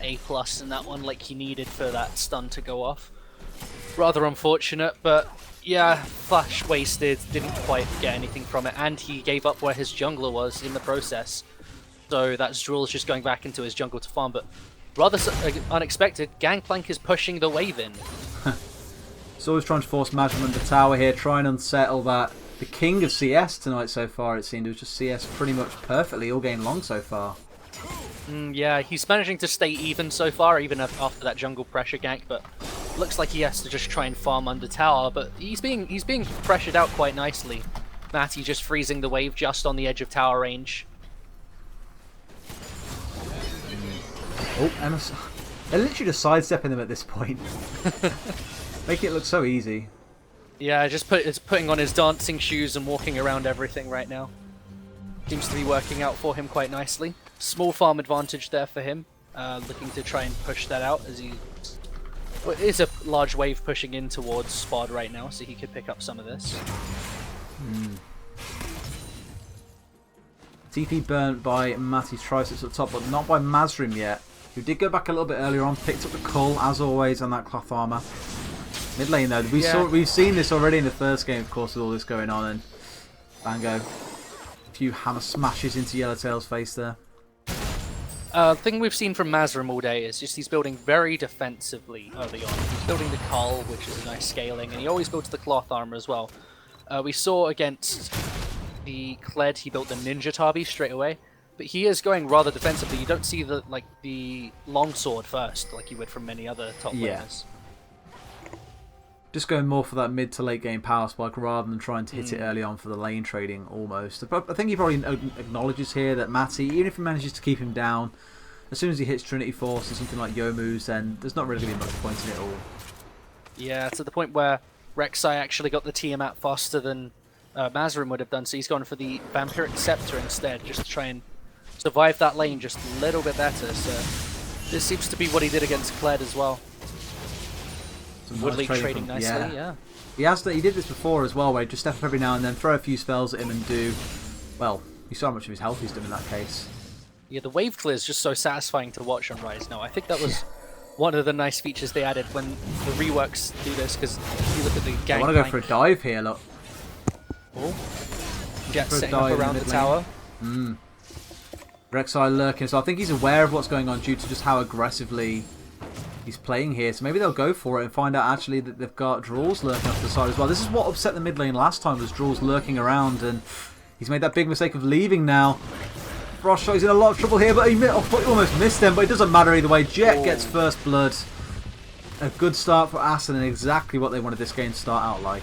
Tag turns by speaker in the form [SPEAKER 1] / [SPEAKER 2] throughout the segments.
[SPEAKER 1] A+ in that one like he needed for that stun to go off. Rather unfortunate, but yeah, flash wasted, didn't quite get anything from it, and he gave up where his jungler was in the process. So that's Drool's just going back into his jungle to farm, but rather unexpected, Gangplank is pushing the wave in.
[SPEAKER 2] He's always trying to force Mazrim under tower here, try and unsettle that. The king of CS tonight so far, it seemed. It was just CS pretty much perfectly all game long so far.
[SPEAKER 1] Yeah, he's managing to stay even so far, even after that jungle pressure gank, but looks like he has to just try and farm under tower, but he's being pressured out quite nicely. Matty just freezing the wave just on the edge of tower range.
[SPEAKER 2] Oh, and they're literally just sidestepping them at this point. Making it look so easy.
[SPEAKER 1] Yeah, it's putting on his dancing shoes and walking around everything right now. Seems to be working out for him quite nicely. Small farm advantage there for him. Looking to try and push that out as he... Well, it is a large wave pushing in towards Spod right now, so he could pick up some of this.
[SPEAKER 2] TP burnt by Matty's triceps at the top, but not by Mazrim yet, who did go back a little bit earlier on, picked up the cull, as always, on that cloth armor. Mid lane though, we've seen this already in the first game, of course, with all this going on, and Bango, a few hammer smashes into Yellowtail's face there.
[SPEAKER 1] Thing we've seen from Mazrim all day is just he's building very defensively early on. He's building the cull, which is a nice scaling, and he always builds the cloth armor as well. We saw against the Kled, he built the Ninja Tabi straight away, but he is going rather defensively. You don't see the longsword first, like you would from many other top laners.
[SPEAKER 2] Just going more for that mid to late game power spike rather than trying to hit it early on for the lane trading almost. I think he probably acknowledges here that Matty, even if he manages to keep him down, as soon as he hits Trinity Force and something like Yomu's, then there's not really going to be much point in it all. Yeah,
[SPEAKER 1] to the point where Rek'Sai actually got the Tiamat faster than Mazrim would have done, so he's gone for the Vampiric Scepter instead, just to try and survive that lane just a little bit better. So this seems to be what he did against Kled as well. Woodley trading nicely, yeah.
[SPEAKER 2] He did this before as well, where he'd just step up every now and then, throw a few spells at him and do... Well, you saw how much of his health he's done in that case.
[SPEAKER 1] Yeah, the wave clear is just so satisfying to watch on Rise now. I think that was one of the nice features they added when the reworks do this, because if you look at the gang.
[SPEAKER 2] I want to go for a dive here, look.
[SPEAKER 1] Oh. Jet setting up around the tower.
[SPEAKER 2] Rek'Sai lurking, so I think he's aware of what's going on due to just how aggressively he's playing here, so maybe they'll go for it and find out actually that they've got Drool's lurking off the side as well. This is what upset the mid lane last time, was Drool's lurking around, and he's made that big mistake of leaving now. Frostshot is in a lot of trouble here, but he almost missed him, but it doesn't matter either way. Jet gets first blood. A good start for Aston, and exactly what they wanted this game to start out like.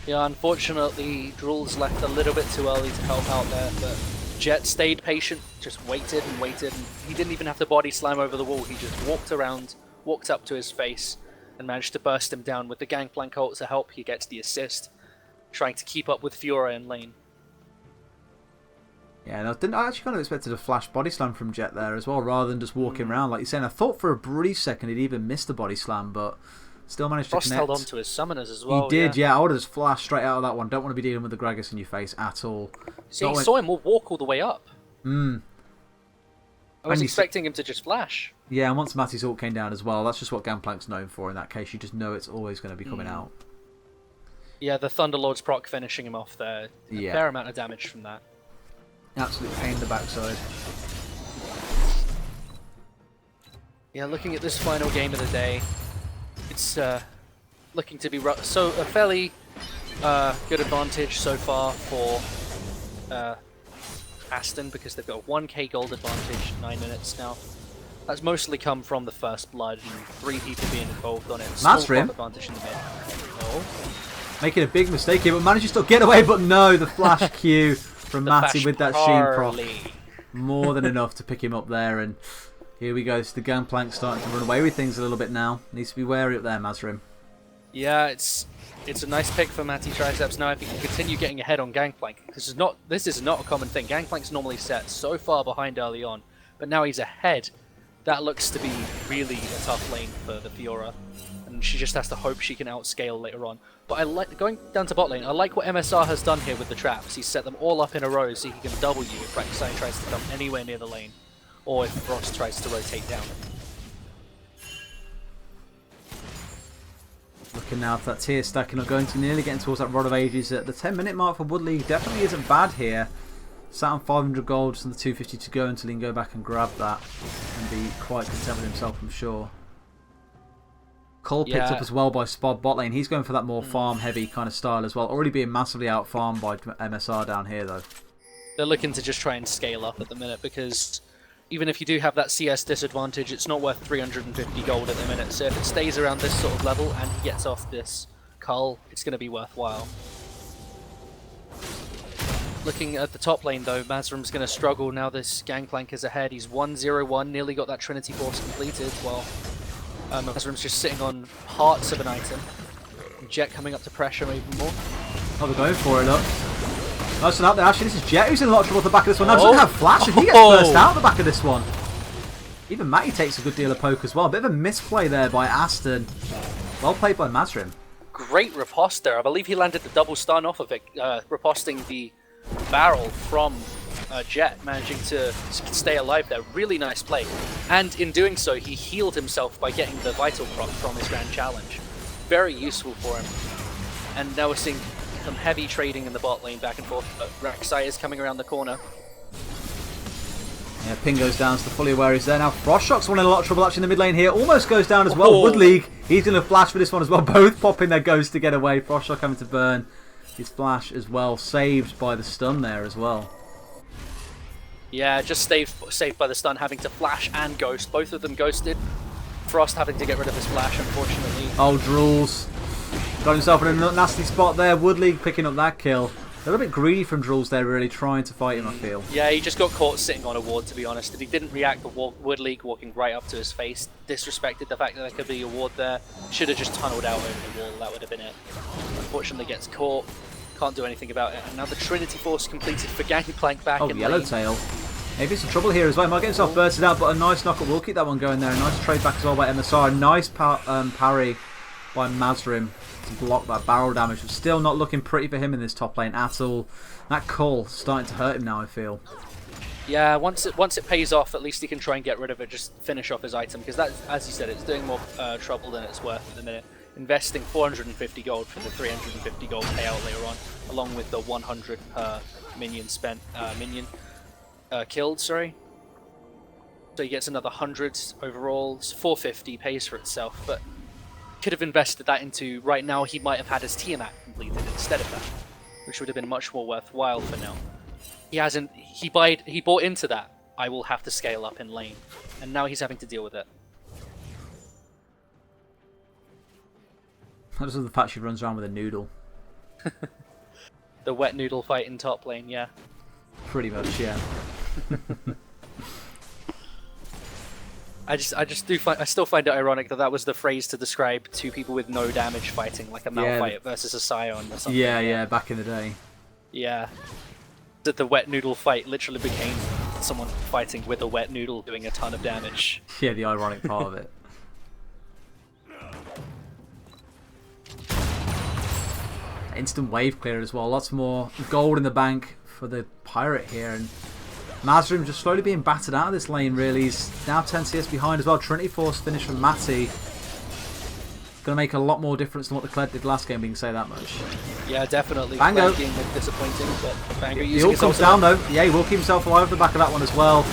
[SPEAKER 1] Yeah, unfortunately, Drool's left a little bit too early to help out there, but Jet stayed patient, just waited and waited, and he didn't even have to body slam over the wall. He just walked around, walked up to his face, and managed to burst him down with the Gangplank ult to help. He gets the assist, trying to keep up with Fiora in lane.
[SPEAKER 2] Yeah, and I actually kind of expected a flash body slam from Jet there as well, rather than just walking around like you're saying. I thought for a brief second he'd even missed the body slam, but still managed to connect.
[SPEAKER 1] Frost held on to his summoners as well.
[SPEAKER 2] He did, yeah. I would have just flashed straight out of that one. Don't want to be dealing with the Gragas in your face at all.
[SPEAKER 1] See, he saw him walk all the way up. I was expecting him to just flash.
[SPEAKER 2] Yeah, and once Matty's ult came down as well, that's just what Gangplank's known for in that case. You just know it's always going to be coming out.
[SPEAKER 1] Yeah, the Thunderlord's proc finishing him off there. A fair amount of damage from that.
[SPEAKER 2] Absolute pain in the backside.
[SPEAKER 1] Yeah, looking at this final game of the day, it's looking to be a fairly good advantage so far for Aston, because they've got a 1k gold advantage, 9 minutes now. That's mostly come from the first blood and 3 people being involved on it.
[SPEAKER 2] Mazrim
[SPEAKER 1] advantage in the mid. No.
[SPEAKER 2] Making a big mistake here, but manages to get away, but no, the flash Q from Matty with that Sheen proc. More than enough to pick him up there, and here we go. So the Gangplank starting to run away with things a little bit now. Needs to be wary up there, Mazrim.
[SPEAKER 1] Yeah, it's a nice pick for Matty Triceps now if he can continue getting ahead on Gangplank. This is not a common thing. Gangplank's normally set so far behind early on, but now he's ahead. That looks to be really a tough lane for the Fiora, and she just has to hope she can outscale later on. But I like going down to bot lane. I like what MSR has done here with the traps. He's set them all up in a row so he can double you if Rek'Sai tries to come anywhere near the lane, or if Frost tries to rotate down.
[SPEAKER 2] looking now for that tier stacking up, going to nearly getting towards that Rod of Ages. At the 10-minute mark for Wood League definitely isn't bad here. Sat on 500 gold, just under 250 to go until he can go back and grab that and be quite content with himself, I'm sure. Cole picked up as well by Spod bot lane. He's going for that more farm heavy kind of style as well. Already being massively out farmed by MSR down here though.
[SPEAKER 1] They're looking to just try and scale up at the minute because even if you do have that CS disadvantage, it's not worth 350 gold at the minute. So if it stays around this sort of level and he gets off this cull, it's going to be worthwhile. Looking at the top lane though, Mazrim's going to struggle now. This Gangplank is ahead. He's 1-0-1, nearly got that Trinity Force completed. Well, Mazrim's just sitting on parts of an item. Jet coming up to pressure even more.
[SPEAKER 2] Oh, they're going for it, look. Nice one out there. Actually, this is Jet who's in a lot of trouble at the back of this one. Now, doesn't have Flash, and he gets burst out at the back of this one. Even Matty takes a good deal of poke as well. A bit of a misplay there by Aston. Well played by Mazrim.
[SPEAKER 1] Great riposte there. I believe he landed the double stun off of it, riposting the barrel from Jet, managing to stay alive there. Really nice play. And in doing so, he healed himself by getting the Vital Prop from his Grand Challenge. Very useful for him. And now we're seeing some heavy trading in the bot lane back and forth, but Rek'Sai is coming around the corner.
[SPEAKER 2] Yeah, ping goes down, so they're fully aware he's there. Now Frostshock's one in a lot of trouble actually in the mid lane here. Almost goes down as well. Wood League, he's going to flash for this one as well. Both popping their ghosts to get away. Frostshock having to burn his flash as well. Saved by the stun there as well.
[SPEAKER 1] Yeah, just saved by the stun, having to flash and ghost. Both of them ghosted. Frost having to get rid of his flash, unfortunately.
[SPEAKER 2] Oh, Drools. Got himself in a nasty spot there. Wood League picking up that kill. They're a bit greedy from Drools there, really trying to fight him, I feel.
[SPEAKER 1] Yeah, he just got caught sitting on a ward, to be honest. If he didn't react to Wood League walking right up to his face, disrespected the fact that there could be a ward there, should have just tunneled out over the wall, that would have been it. Unfortunately gets caught, can't do anything about it. And now the Trinity Force completed for Gangplank back in
[SPEAKER 2] Yellowtail. Maybe some trouble here as well. He might get himself bursted out, but a nice knockup will keep that one going there. A nice trade back as well by MSR. Nice parry by Mazrim to block that barrel damage. But still not looking pretty for him in this top lane at all. That cull starting to hurt him now, I feel.
[SPEAKER 1] Yeah, once it pays off, at least he can try and get rid of it, just finish off his item. Because that, as you said, it's doing more trouble than it's worth at the minute. Investing 450 gold for the 350 gold payout later on, along with the 100 per minion spent, killed, sorry. So he gets another 100 overall. It's 450, pays for itself, but could have invested that into, right now he might have had his Tiamat completed instead of that, which would have been much more worthwhile for now. He hasn't, he bought into that, I will have to scale up in lane, and now he's having to deal with it.
[SPEAKER 2] I just love the fact she runs around with a noodle.
[SPEAKER 1] The wet noodle fight in top lane, yeah.
[SPEAKER 2] Pretty much, yeah.
[SPEAKER 1] I still find it ironic that that was the phrase to describe two people with no damage fighting, like a Malphite versus a Scion or something.
[SPEAKER 2] Yeah, back in the day.
[SPEAKER 1] Yeah. That the wet noodle fight literally became someone fighting with a wet noodle doing a ton of damage.
[SPEAKER 2] Yeah, the ironic part of it. Instant wave clear as well. Lots more gold in the bank for the pirate here, and Mazrim just slowly being battered out of this lane, really. He's now 10 CS behind as well. Trinity Force finish from Matty. Going to make a lot more difference than what the Kled did last game, we can say that much.
[SPEAKER 1] Yeah, definitely.
[SPEAKER 2] Bango.
[SPEAKER 1] Being disappointing, but Bango
[SPEAKER 2] He
[SPEAKER 1] using
[SPEAKER 2] all comes down though. Yeah, he will keep himself alive at the back of that one as well.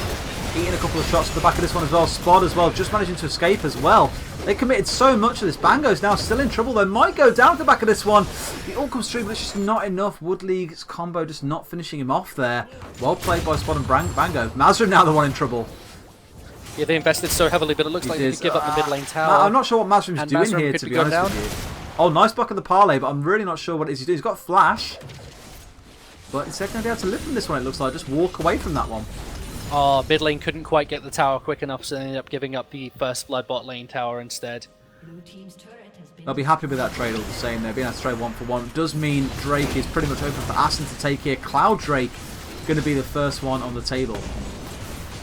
[SPEAKER 2] Eating a couple of shots to the back of this one as well. Spod as well, just managing to escape as well. They committed so much of this. Bango's now still in trouble though. Might go down to the back of this one. It all comes through, but it's just not enough. Wood League's combo just not finishing him off there. Well played by Spod and Bango. Mazrim now the one in trouble.
[SPEAKER 1] Yeah, they invested so heavily, but it looks like they could give up the mid lane tower.
[SPEAKER 2] I'm not sure what Mazrim's doing here, to be honest with you. Oh, nice block of the parlay, but I'm really not sure what it is he's doing. He's got flash, but instead going to be able to live from this one, it looks like. Just walk away from that one.
[SPEAKER 1] Oh, mid lane couldn't quite get the tower quick enough, so they ended up giving up the first blood bot lane tower instead.
[SPEAKER 2] They'll be happy with that trade all the same. They're being able to trade 1 for 1. It does mean Drake is pretty much open for Aston to take here. Cloud Drake going to be the first one on the table.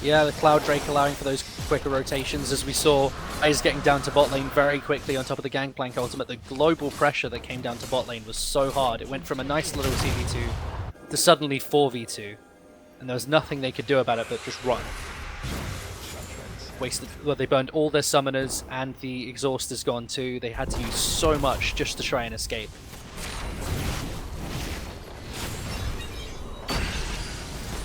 [SPEAKER 1] Yeah, the Cloud Drake allowing for those quicker rotations, as we saw is getting down to bot lane very quickly on top of the Gangplank ultimate. The global pressure that came down to bot lane was so hard. It went from a nice little 2v2 to suddenly 4v2. And there was nothing they could do about it but just run. wasted. Well, they burned all their summoners, and the exhaust is gone too. They had to use so much just to try and escape.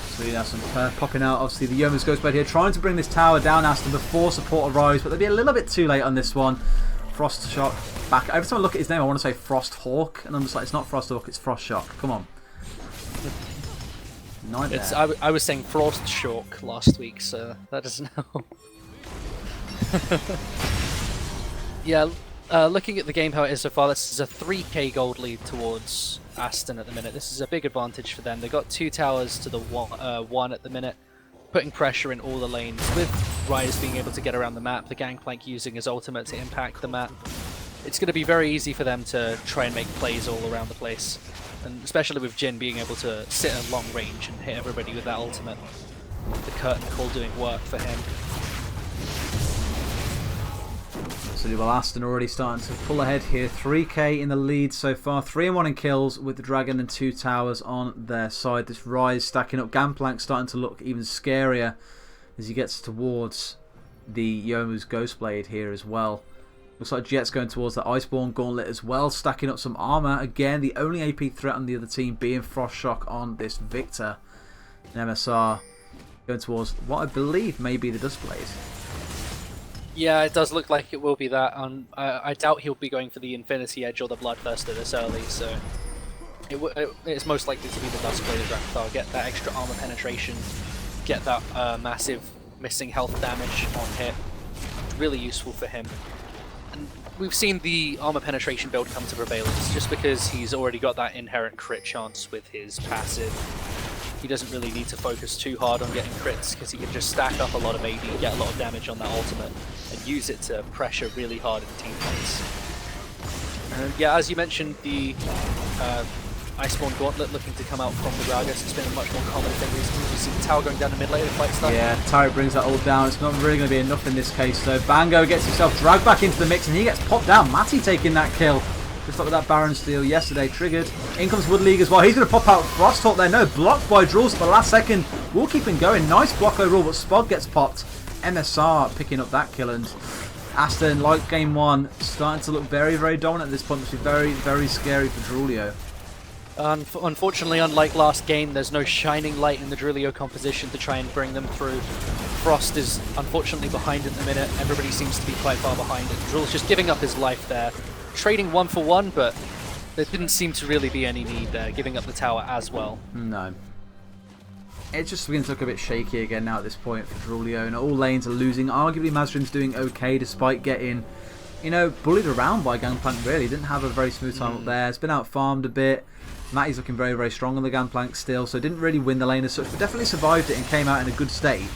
[SPEAKER 2] So yeah, some popping out. Obviously, the Yeoman's Ghostblade here trying to bring this tower down, Aston, before support arrives, but they'll be a little bit too late on this one. Frost Shock back. Every time I look at his name, I want to say Frost Hawk, and I'm just like, it's not Frost Hawk, it's Frost Shock. Come on. Nightmare.
[SPEAKER 1] I was saying Frost Shock last week, so that doesn't help. Yeah, looking at the game how it is so far, this is a 3k gold lead towards Aston at the minute. This is a big advantage for them. They got 2 towers to the one at the minute, putting pressure in all the lanes, with Ryze being able to get around the map, the Gangplank using his ultimate to impact the map. It's going to be very easy for them to try and make plays all around the place, and especially with Jhin being able to sit at long range and hit everybody with that ultimate. The curtain call doing work for him.
[SPEAKER 2] So well, Aston already starting to pull ahead here. 3k in the lead so far. 3-1 in kills with the Dragon and 2 towers on their side. This Ryze stacking up. Gangplank starting to look even scarier as he gets towards the Youmuu's Ghostblade here as well. Looks like Jet's going towards the Iceborne Gauntlet as well, stacking up some armor. Again, the only AP threat on the other team being Frost Shock on this Victor. And MSR going towards what I believe may be the Duskblade.
[SPEAKER 1] Yeah, it does look like it will be that. I doubt he'll be going for the Infinity Edge or the Bloodthirster this early, so it's most likely to be the Duskblade as Raptor. Get that extra armor penetration, get that massive missing health damage on hit. Really useful for him. And we've seen the armor penetration build come to prevalence just because he's already got that inherent crit chance with his passive. He doesn't really need to focus too hard on getting crits because he can just stack up a lot of AD, get a lot of damage on that ultimate, and use it to pressure really hard in team fights. And yeah, as you mentioned, the Iceborne Gauntlet looking to come out from the Gragas. It's been a much more common thing recently. You see the tower going down the mid lane, fight stuff.
[SPEAKER 2] Yeah, Turret brings that all down. It's not really going to be enough in this case, so Bango gets himself dragged back into the mix and he gets popped down. Matty taking that kill. Just like with that Baron steal yesterday, triggered. In comes Wood League as well. He's going to pop out Frosthawk there. No, blocked by Drools at the last second. Will keep him going. Nice block overall, but Spod gets popped. MSR picking up that kill, and Aston, like game 1, starting to look very, very dominant at this point, which is very, very scary for Drulio.
[SPEAKER 1] Unfortunately, unlike last game, there's no shining light in the Drulio composition to try and bring them through. Frost is unfortunately behind at the minute. Everybody seems to be quite far behind it. Drul's just giving up his life there. Trading 1 for 1, but there didn't seem to really be any need there, giving up the tower as well.
[SPEAKER 2] No. It's just begins to look a bit shaky again now at this point for Drulio, and all lanes are losing. Arguably Mazrim's doing okay despite getting, you know, bullied around by Gangplank really. Didn't have a very smooth time up there. It's been out farmed a bit. Matty's looking very, very strong on the Gangplank still, so didn't really win the lane as such, but definitely survived it and came out in a good state.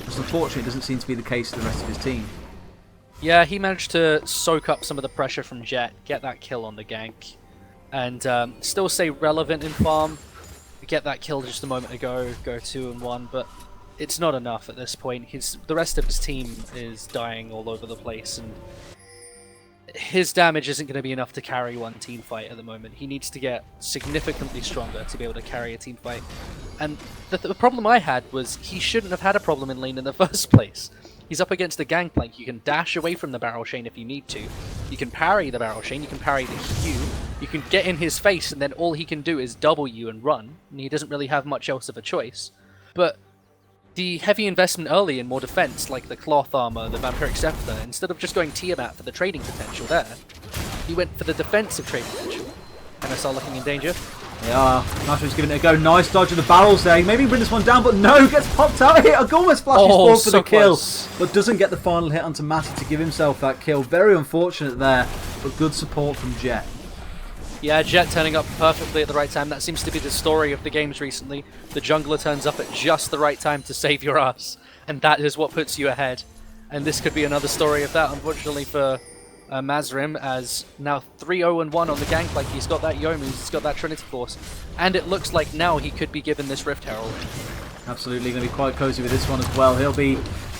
[SPEAKER 2] Just unfortunately it doesn't seem to be the case for the rest of his team.
[SPEAKER 1] Yeah, he managed to soak up some of the pressure from Jet, get that kill on the gank, and still stay relevant in farm. Get that kill just a moment ago, go 2-1, but it's not enough at this point. The rest of his team is dying all over the place, and his damage isn't going to be enough to carry one team fight at the moment. He needs to get significantly stronger to be able to carry a team fight. And the problem I had was he shouldn't have had a problem in lane in the first place. He's up against the Gangplank. You can dash away from the Barrel Chain if you need to. You can parry the Barrel Chain, you can parry the Q, you can get in his face, and then all he can do is W and run, and he doesn't really have much else of a choice. But the heavy investment early in more defense, like the Cloth Armor, the Vampiric Scepter, instead of just going Tiamat for the trading potential there, he went for the defensive trading potential. MSR looking in danger.
[SPEAKER 2] Yeah, Nash's giving it a go. Nice dodge of the barrels there. Maybe bring this one down, but no, gets popped out here. Agormus flashes forward for the kill, but doesn't get the final hit onto Matty to give himself that kill. Very unfortunate there, but good support from Jet.
[SPEAKER 1] Yeah, Jet turning up perfectly at the right time. That seems to be the story of the games recently. The jungler turns up at just the right time to save your ass, and that is what puts you ahead. And this could be another story of that, unfortunately for Mazrim, as now 3-0-1 on the Gangplank. He's got that Youmuu's, he's got that Trinity Force, and it looks like now he could be given this Rift Herald. Absolutely,
[SPEAKER 2] going to be quite cozy with this one as well. He'll be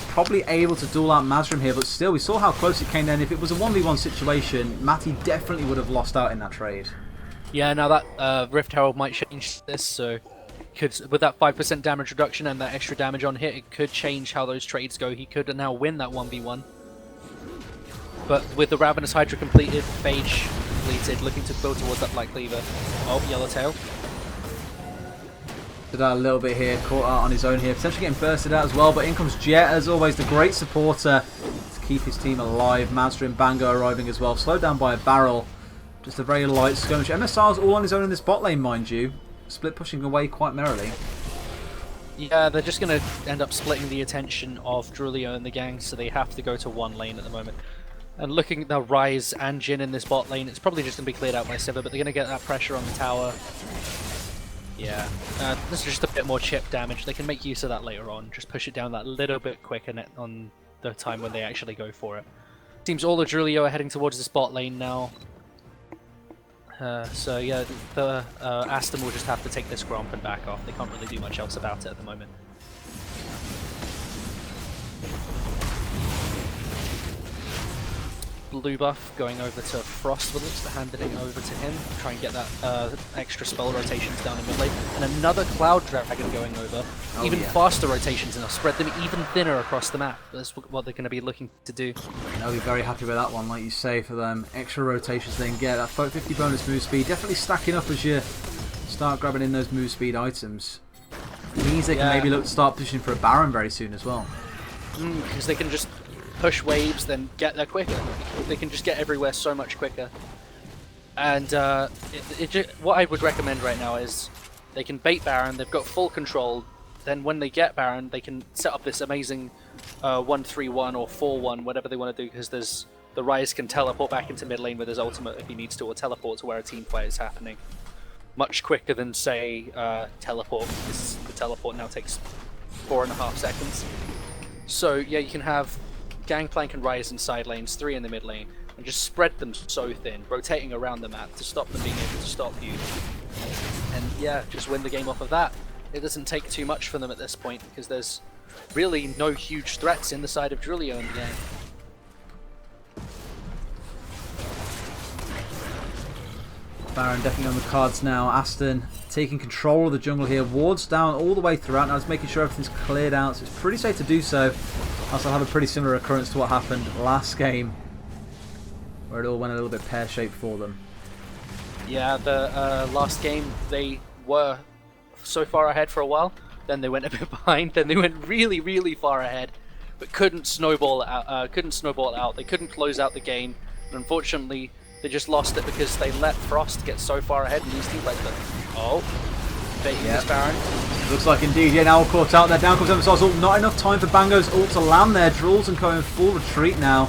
[SPEAKER 2] probably able to duel out Mazrim here, but still, we saw how close it came then. If it was a 1v1 situation, Matty definitely would have lost out in that trade.
[SPEAKER 1] Yeah, now that Rift Herald might change this, so could, with that 5% damage reduction and that extra damage on hit, it could change how those trades go. He could now win that 1v1. But with the Ravenous Hydra completed, Phage completed, looking to build towards that Black Cleaver. Oh, Yellowtail.
[SPEAKER 2] Did out a little bit here, caught out on his own here, potentially getting bursted out as well, but in comes Jet, as always, the great supporter to keep his team alive. Mazda and Bango arriving as well, slowed down by a barrel. Just a very light skirmish. MSR's all on his own in this bot lane, mind you. Split pushing away quite merrily.
[SPEAKER 1] Yeah, they're just going to end up splitting the attention of Drulio and the gang, so they have to go to one lane at the moment. And looking at the Ryze and Jhin in this bot lane, it's probably just going to be cleared out by Sivir, but they're going to get that pressure on the tower. Yeah, this is just a bit more chip damage. They can make use of that later on. Just push it down that little bit quicker on the time when they actually go for it. Seems all the Drulio are heading towards this bot lane now. So yeah, the Aston will just have to take this Gromp and back off. They can't really do much else about it at the moment. Blue buff going over to Frost with it, handing it over to him, try and get that extra spell rotations down in mid lane, and another Cloud Dragon going over, faster rotations, and they'll spread them even thinner across the map. That's what they're going to be looking to do.
[SPEAKER 2] They'll be very happy with that one, like you say, for them. Extra rotations they can get, that 50 bonus move speed, definitely stacking up as you start grabbing in those move speed items. It means they can maybe look to start pushing for a Baron very soon as well.
[SPEAKER 1] Because they can just push waves, then get there quicker. They can just get everywhere so much quicker. And what I would recommend right now is they can bait Baron, they've got full control, then when they get Baron, they can set up this amazing 1-3-1 or 4-1, whatever they want to do, because there's the Ryze can teleport back into mid lane with his ultimate if he needs to, or teleport to where a team fight is happening. Much quicker than, say, teleport, because the teleport now takes 4.5 seconds. So yeah, you can have Gangplank and Ryze in side lanes, 3 in the mid lane, and just spread them so thin, rotating around the map to stop them being able to stop you. And yeah, just win the game off of that. It doesn't take too much for them at this point, because there's really no huge threats in the side of Drulio in the game.
[SPEAKER 2] Baron definitely on the cards now. Aston taking control of the jungle here. Wards down all the way throughout. Now it's making sure everything's cleared out, so it's pretty safe to do so. Also have a pretty similar occurrence to what happened last game, where it all went a little bit pear-shaped for them.
[SPEAKER 1] Yeah, the last game they were so far ahead for a while, then they went a bit behind, then they went really, really far ahead, but couldn't snowball it out. They couldn't close out the game, and unfortunately they just lost it because they let Frost get so far ahead and these teams like them. Oh, baiting this Baron.
[SPEAKER 2] Looks like indeed, yeah, now caught out there. Down comes MSR's ult. Not enough time for Bango's ult to land there. Drul's and going full retreat now.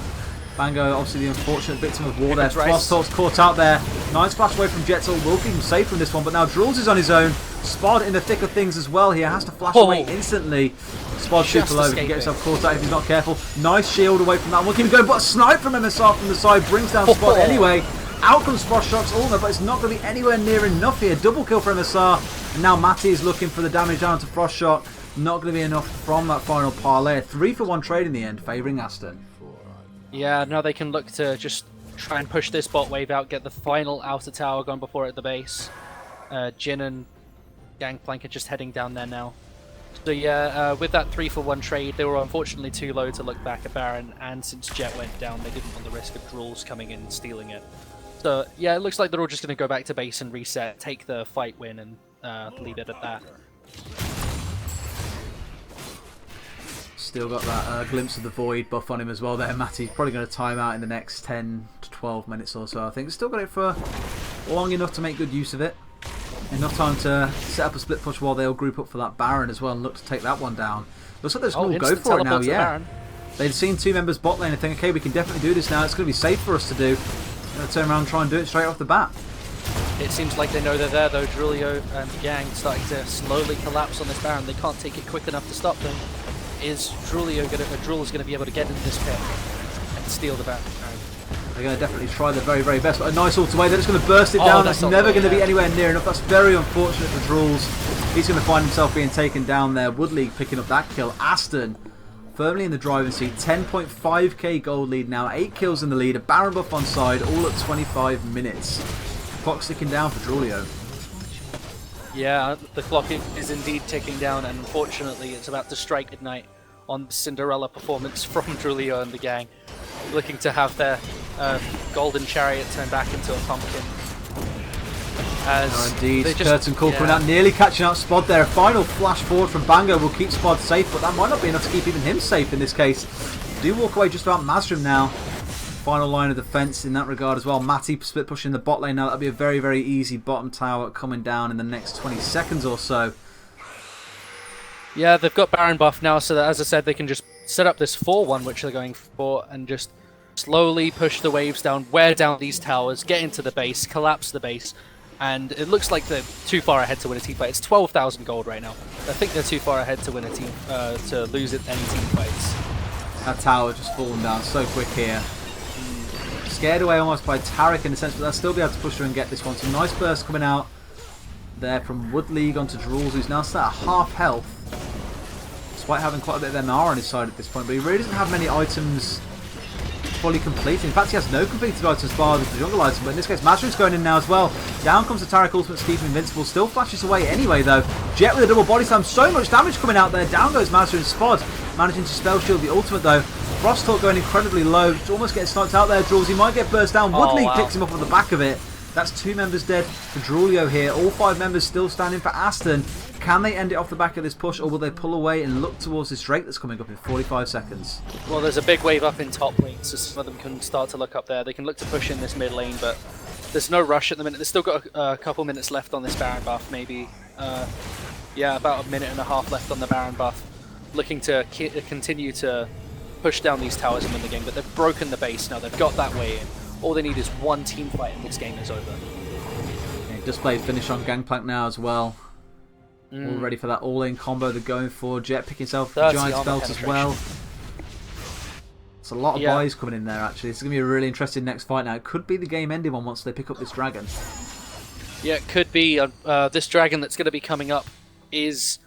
[SPEAKER 2] Bango, obviously the unfortunate victim of war there. Frost caught out there. Nice flash away from Jet's ult. Will keep him safe from this one, but now Drul's is on his own. Spod in the thick of things as well here. Has to flash away instantly. Spod super low. He can get himself caught out if he's not careful. Nice shield away from that one. Keep him going, but a snipe from MSR from the side brings down Spod anyway. Out comes Frost Shock's ult, but it's not going to be anywhere near enough here. Double kill for MSR. And now Matty is looking for the damage down to Frost Shock. Not going to be enough from that final parlay. 3-for-1 trade in the end, favouring Aston.
[SPEAKER 1] Yeah, now they can look to just try and push this bot wave out, get the final outer tower gone before at the base. Jhin and Gangplank are just heading down there now. So yeah, with that 3-for-1 trade, they were unfortunately too low to look back at Baron, and since Jet went down, they didn't want the risk of Drul's coming in and stealing it. So yeah, it looks like they're all just going to go back to base and reset, take the fight win, and leave it at that.
[SPEAKER 2] Still got that glimpse of the void buff on him as well there. Matty's probably going to time out in the next 10 to 12 minutes or so. I think still got it for long enough to make good use of it. Enough time to set up a split push while they'll group up for that Baron as well and look to take that one down. Looks like they're just going to go for it now, yeah. They've seen 2 members bot lane and think, okay, we can definitely do this now. It's going to be safe for us to do. Going to turn around and try and do it straight off the bat.
[SPEAKER 1] It seems like they know they're there though. Drulio and the gang starting to slowly collapse on this Baron. They can't take it quick enough to stop them. Is Drul's going to be able to get into this pit and steal the Baron?
[SPEAKER 2] They're going to definitely try their very, very best, but a nice ult away. They're just going to burst it down. That's never going to be anywhere near enough. That's very unfortunate for Drul's. He's going to find himself being taken down there. Woodleague picking up that kill. Aston firmly in the driving seat. 10.5k gold lead now. 8 kills in the lead. A Baron buff on side. All at 25 minutes. Clock ticking down for Drulio.
[SPEAKER 1] Yeah, the clock is indeed ticking down, and unfortunately it's about to strike midnight on the Cinderella performance from Drulio and the gang, looking to have their golden chariot turn back into a pumpkin. As
[SPEAKER 2] indeed, Curtain Call coming out, nearly catching out Spod there. A final flash forward from Bango will keep Spod safe, but that might not be enough to keep even him safe in this case. Do walk away just about Mazrim now. Final line of defense in that regard as well. Matty split pushing the bot lane now. That'll be a very, very easy bottom tower coming down in the next 20 seconds or so.
[SPEAKER 1] Yeah, they've got Baron buff now, so that, as I said, they can just set up this 4-1, which they're going for, and just slowly push the waves down, wear down these towers, get into the base, collapse the base, and it looks like they're too far ahead to win a team fight. It's 12,000 gold right now. I think they're too far ahead to win a team, to lose it any team fights.
[SPEAKER 2] That tower just fallen down so quick here. Scared away almost by Tarek in a sense, but they'll still be able to push through and get this one. Some nice burst coming out there from Wood League onto Drools, who's now still at half health, despite having quite a bit of MR on his side at this point. But he really doesn't have many items fully completed. In fact, he has no completed items bar with the jungle item, but in this case, Mazrim's going in now as well. Down comes the Tarek ultimate to keep him invincible. Still flashes away anyway, though. Jet with a double body slam. So much damage coming out there. Down goes Mazrim. Spod managing to spell shield the ultimate, though. Frost Talk going incredibly low. Almost getting sniped out there. Drools, he might get burst down. Woodley picks him up on the back of it. That's 2 members dead for Drulio here. All 5 members still standing for Aston. Can they end it off the back of this push, or will they pull away and look towards this Drake that's coming up in 45 seconds?
[SPEAKER 1] Well, there's a big wave up in top lane, so some of them can start to look up there. They can look to push in this mid lane, but there's no rush at the minute. They've still got a couple minutes left on this Baron buff, maybe. Yeah, about a minute and a half left on the Baron buff. Looking to continue to push down these towers and win the game, but they've broken the base now. They've got that way in. All they need is one team fight and this game is over.
[SPEAKER 2] Okay, display finish on Gangplank now as well. All ready for that all-in combo they're going for. Jet picking himself Giant's Belt as well. It's a lot of buys coming in there actually. This is going to be a really interesting next fight now. It could be the game ending one once they pick up this dragon.
[SPEAKER 1] Yeah, it could be. This dragon that's going to be coming up is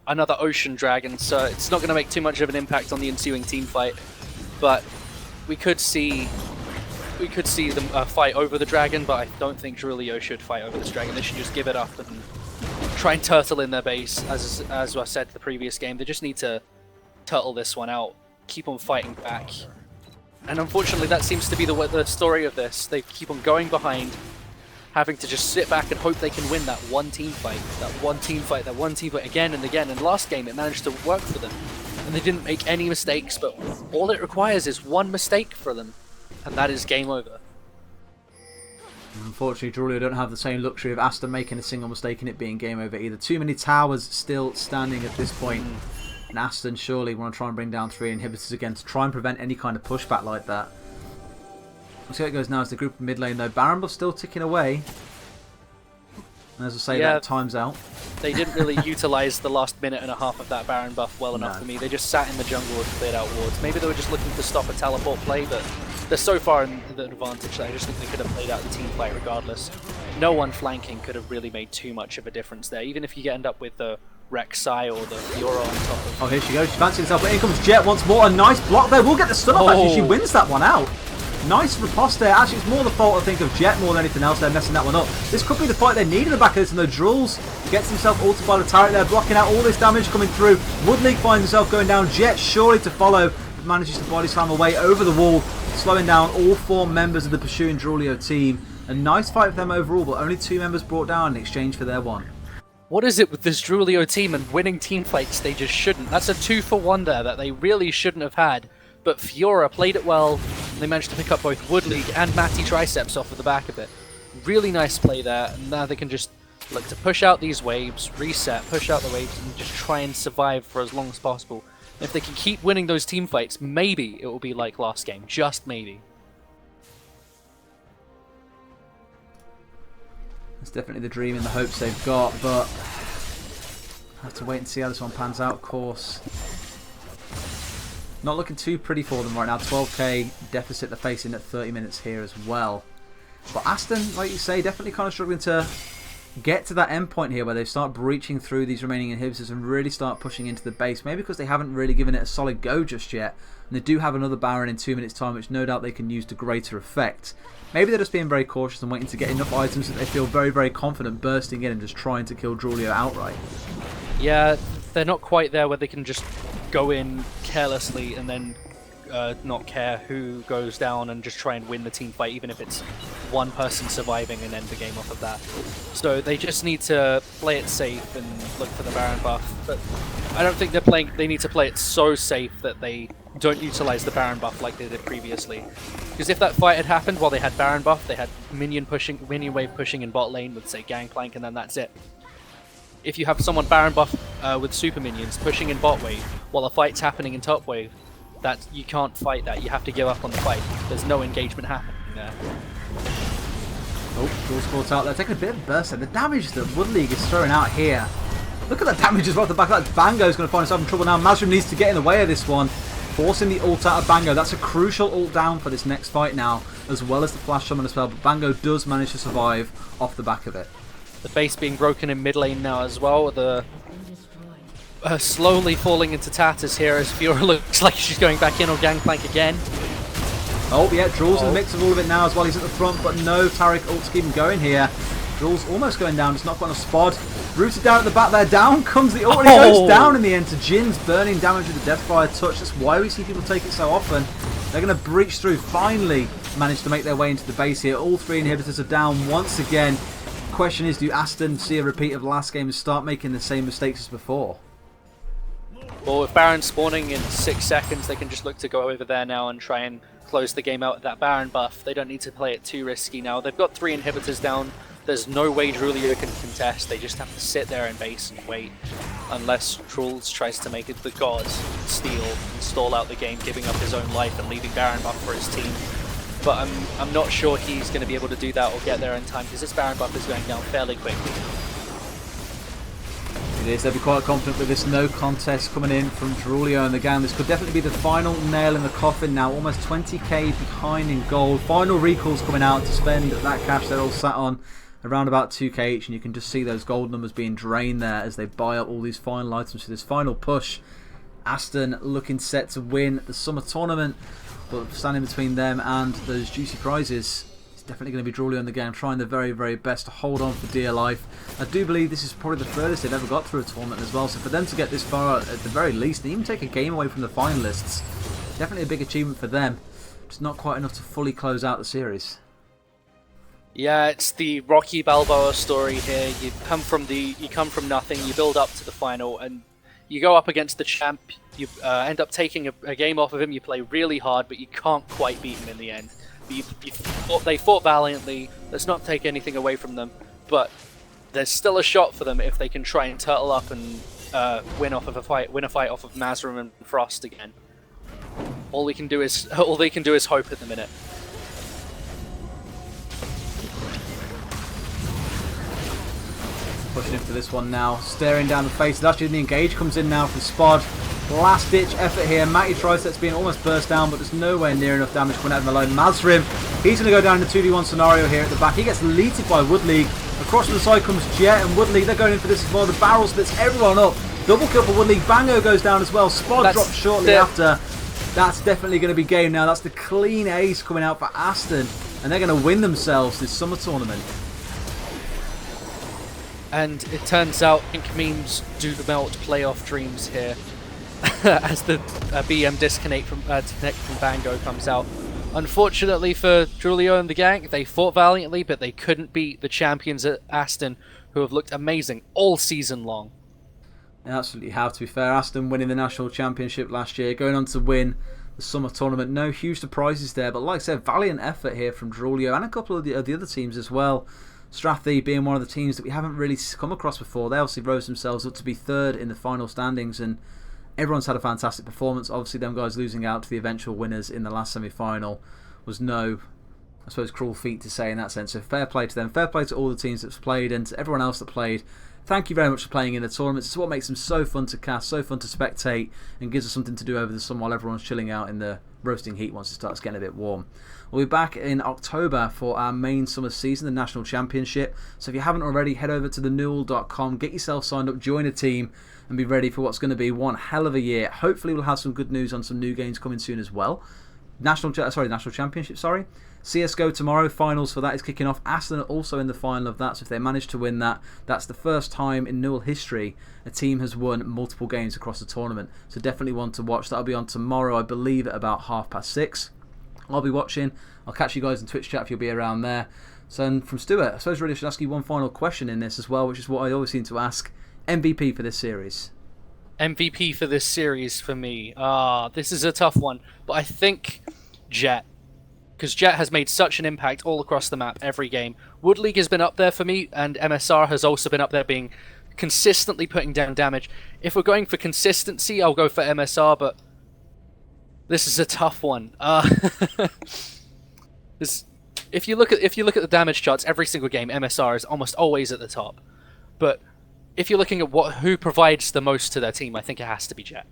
[SPEAKER 1] another ocean dragon, so it's not going to make too much of an impact on the ensuing team fight. But we could see them fight over the dragon, but I don't think Drulio should fight over this dragon. They should just give it up and try and turtle in their base, as I said the previous game. They just need to turtle this one out, keep on fighting back. And unfortunately that seems to be the story of this. They keep on going behind, having to just sit back and hope they can win that one team fight, again and again. And last game it managed to work for them, and they didn't make any mistakes, but all it requires is one mistake for them, and that is game over.
[SPEAKER 2] Unfortunately, Drulio don't have the same luxury of Aston making a single mistake and it being game over either. Too many towers still standing at this point. And Aston surely want to try and bring down 3 inhibitors again to try and prevent any kind of pushback like that. We'll see how it goes now as the group in mid lane though. Baron buff still ticking away. And as I say, that time's out. They
[SPEAKER 1] didn't really utilise the last minute and a half of that Baron buff well enough for me. They just sat in the jungle and cleared out wards. Maybe they were just looking to stop a teleport play, but they're so far in the advantage that I just think they could have played out the team fight regardless. No one flanking could have really made too much of a difference there, even if you end up with the Rek'Sai or the Fiora on top of.
[SPEAKER 2] Oh, here she goes. She fancies herself, but in comes Jet once more. A nice block there. We'll get the stun off actually. She wins that one out. Nice riposte there. Actually, it's more the fault, I think, of Jet more than anything else. They're messing that one up. This could be the fight they need in the back of this, and the Drools gets himself ulted by the turret there, blocking out all this damage coming through. Woodleague finds himself going down. Jet surely to follow, but manages to body slam away over the wall, slowing down all 4 members of the pursuing Drulio team. A nice fight for them overall, but only 2 members brought down in exchange for their one.
[SPEAKER 1] What is it with this Drulio team and winning team fights they just shouldn't? That's a 2-for-1 there that they really shouldn't have had. But Fiora played it well. They managed to pick up both Woodleague and Matty Triceps off of the back of it. Really nice play there, and now they can just look to push out these waves, reset, push out the waves, and just try and survive for as long as possible. If they can keep winning those team fights, maybe it will be like last game. Just maybe.
[SPEAKER 2] That's definitely the dream and the hopes they've got, but have to wait and see how this one pans out, of course. Not looking too pretty for them right now. 12k deficit they're facing at 30 minutes here as well. But Aston, like you say, definitely kind of struggling to get to that end point here where they start breaching through these remaining inhibitors and really start pushing into the base. Maybe because they haven't really given it a solid go just yet. And they do have another Baron in 2 minutes time, which no doubt they can use to greater effect. Maybe they're just being very cautious and waiting to get enough items that they feel very, very confident bursting in and just trying to kill Drulio outright.
[SPEAKER 1] Yeah, they're not quite there where they can just go in carelessly and then not care who goes down and just try and win the team fight, even if it's one person surviving and end the game off of that. So they just need to play it safe and look for the Baron buff. But I don't think they need to play it so safe that they don't utilize the Baron buff like they did previously. Because if that fight had happened while they had Baron buff, they had minion wave pushing in bot lane with, say, Gangplank, and then that's it. If you have someone Baron buff with super minions pushing in bot wave while a fight's happening in top wave, that you can't fight that. You have to give up on the fight. There's no engagement happening there.
[SPEAKER 2] Oh, Jules caught out there, taking a bit of burst there. The damage that Wood League is throwing out here. Look at the damage as well at the back of that. Bango's going to find himself in trouble now. Mazrim needs to get in the way of this one, forcing the ult out of Bango. That's a crucial ult down for this next fight now, as well as the flash summon as well. But Bango does manage to survive off the back of it.
[SPEAKER 1] The base being broken in mid lane now as well. The slowly falling into tatters here as Fiora looks like she's going back in on Gangplank again.
[SPEAKER 2] Oh yeah, Drul's in the mix of all of it now as well. He's at the front, but no Taric ult to keep him going here. Drul's almost going down, just not quite enough spot. Rooted down at the back there, down comes the ult, and he goes down in the end to Jin's burning damage with the Deathfire touch. That's why we see people take it so often. They're going to breach through, finally manage to make their way into the base here. All three inhibitors are down once again. Question is, do Aston see a repeat of last game and start making the same mistakes as before?
[SPEAKER 1] Well, with Baron spawning in 6 seconds, they can just look to go over there now and try and close the game out with that Baron buff. They don't need to play it too risky now. They've got 3 inhibitors down. There's no way Drulio can contest. They just have to sit there and base and wait. Unless Truls tries to make it the god, steal, and stall out the game, giving up his own life and leaving Baron buff for his team. But I'm not sure he's going to be able to do that or get there in time, because this Baron buff is going down fairly quickly.
[SPEAKER 2] It is. They'll be quite confident with this no contest coming in from Drulio and the gang. This could definitely be the final nail in the coffin now. Almost 20k behind in gold. Final recalls coming out to spend that cash they're all sat on. Around about 2k each, and you can just see those gold numbers being drained there as they buy up all these final items for this final push. Aston looking set to win the summer tournament, but standing between them and those juicy prizes, it's definitely going to be Drulio in the game, trying their very, very best to hold on for dear life. I do believe this is probably the furthest they've ever got through a tournament as well, so for them to get this far at the very least, and even take a game away from the finalists, definitely a big achievement for them. Just not quite enough to fully close out the series.
[SPEAKER 1] Yeah, it's the Rocky Balboa story here. You come from nothing, you build up to the final, and you go up against the champ. You end up taking a game off of him. You play really hard, but you can't quite beat him in the end. They fought valiantly. Let's not take anything away from them, but there's still a shot for them if they can try and turtle up and win a fight off of Mazrim and Frost again. All they can do is hope at the minute.
[SPEAKER 2] Pushing in for this one now, staring down the face. Actually, the engage comes in now from Spod. Last ditch effort here. Matty Triceps being almost burst down, but there's nowhere near enough damage coming out of him alone. Mazrim, he's going to go down in the 2v1 scenario here at the back. He gets deleted by Wood League. Across from the side comes Jet and Wood League. They're going in for this as well. The barrel splits everyone up. Double kill for Wood League. Bango goes down as well. Spod drops shortly after. That's definitely going to be game now. That's the clean ace coming out for Aston, and they're going to win themselves this summer tournament.
[SPEAKER 1] And it turns out Ink memes do melt playoff dreams here as the BM disconnect from Bango comes out. Unfortunately for Drulio and the gang, they fought valiantly, but they couldn't beat the champions at Aston, who have looked amazing all season long.
[SPEAKER 2] They absolutely have, to be fair. Aston winning the national championship last year, going on to win the summer tournament. No huge surprises there, but like I said, valiant effort here from Drulio and a couple of the other teams as well. Strathy being one of the teams that we haven't really come across before. They obviously rose themselves up to be third in the final standings, and everyone's had a fantastic performance. Obviously, them guys losing out to the eventual winners in the last semi-final was no, cruel feat to say in that sense. So fair play to them. Fair play to all the teams that's played and to everyone else that played. thank you very much for playing in the tournaments. It's what makes them so fun to cast, so fun to spectate, and gives us something to do over the summer while everyone's chilling out in the roasting heat once it starts getting a bit warm. We'll be back in October for our main summer season, the National Championship. So if you haven't already, head over to NUEL.com, get yourself signed up, join a team, and be ready for what's going to be one hell of a year. Hopefully we'll have some good news on some new games coming soon as well. National Championship, CSGO tomorrow, finals for that is kicking off. Aston are also in the final of that, so if they manage to win that, that's the first time in NUEL history a team has won multiple games across the tournament. So definitely one to watch. That'll be on tomorrow, I believe, at about 6:30. I'll be watching. I'll catch you guys in Twitch chat if you'll be around there. So and from Stuart, I suppose really I should ask you one final question in this as well, which is what I always seem to ask. MVP for this series?
[SPEAKER 1] MVP for this series for me. This is a tough one, but I think Jett. Because Jett has made such an impact all across the map every game. Wood League has been up there for me, and MSR has also been up there being consistently putting down damage. If we're going for consistency, I'll go for MSR, but this is a tough one. If you look at the damage charts every single game, MSR is almost always at the top. But if you're looking at who provides the most to their team, I think it has to be Jett,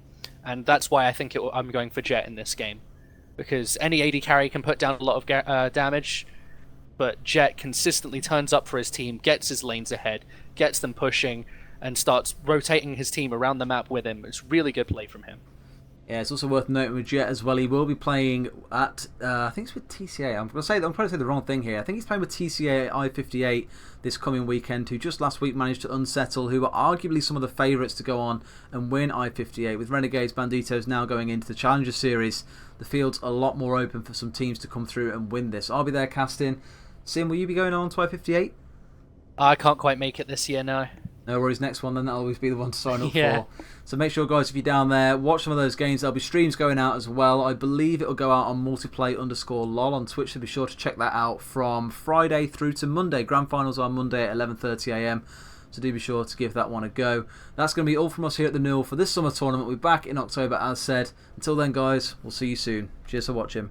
[SPEAKER 1] and that's why I think I'm going for Jett in this game. Because any AD carry can put down a lot of damage, but Jett consistently turns up for his team, gets his lanes ahead, gets them pushing, and starts rotating his team around the map with him. It's really good play from him.
[SPEAKER 2] Yeah, it's also worth noting with Jett as well, he will be playing at, I think it's with TCA. I'm probably say the wrong thing here. I think he's playing with TCA at I-58 this coming weekend, who just last week managed to unsettle, who are arguably some of the favourites to go on and win I-58. With Renegades, Banditos now going into the Challenger Series, the field's a lot more open for some teams to come through and win this. I'll be there casting. Sim, will you be going on to I-58?
[SPEAKER 1] I can't quite make it this year, no.
[SPEAKER 2] No worries, next one then, that'll always be the one to sign up
[SPEAKER 1] Yeah.
[SPEAKER 2] for. So make sure, guys, if you're down there, watch some of those games. There'll be streams going out as well. I believe it'll go out on multiplay_lol on Twitch, so be sure to check that out from Friday through to Monday. Grand finals are Monday at 11:30 AM, so do be sure to give that one a go. That's going to be all from us here at the NUEL for this summer tournament. We'll be back in October, as said. Until then, guys, we'll see you soon. Cheers for watching.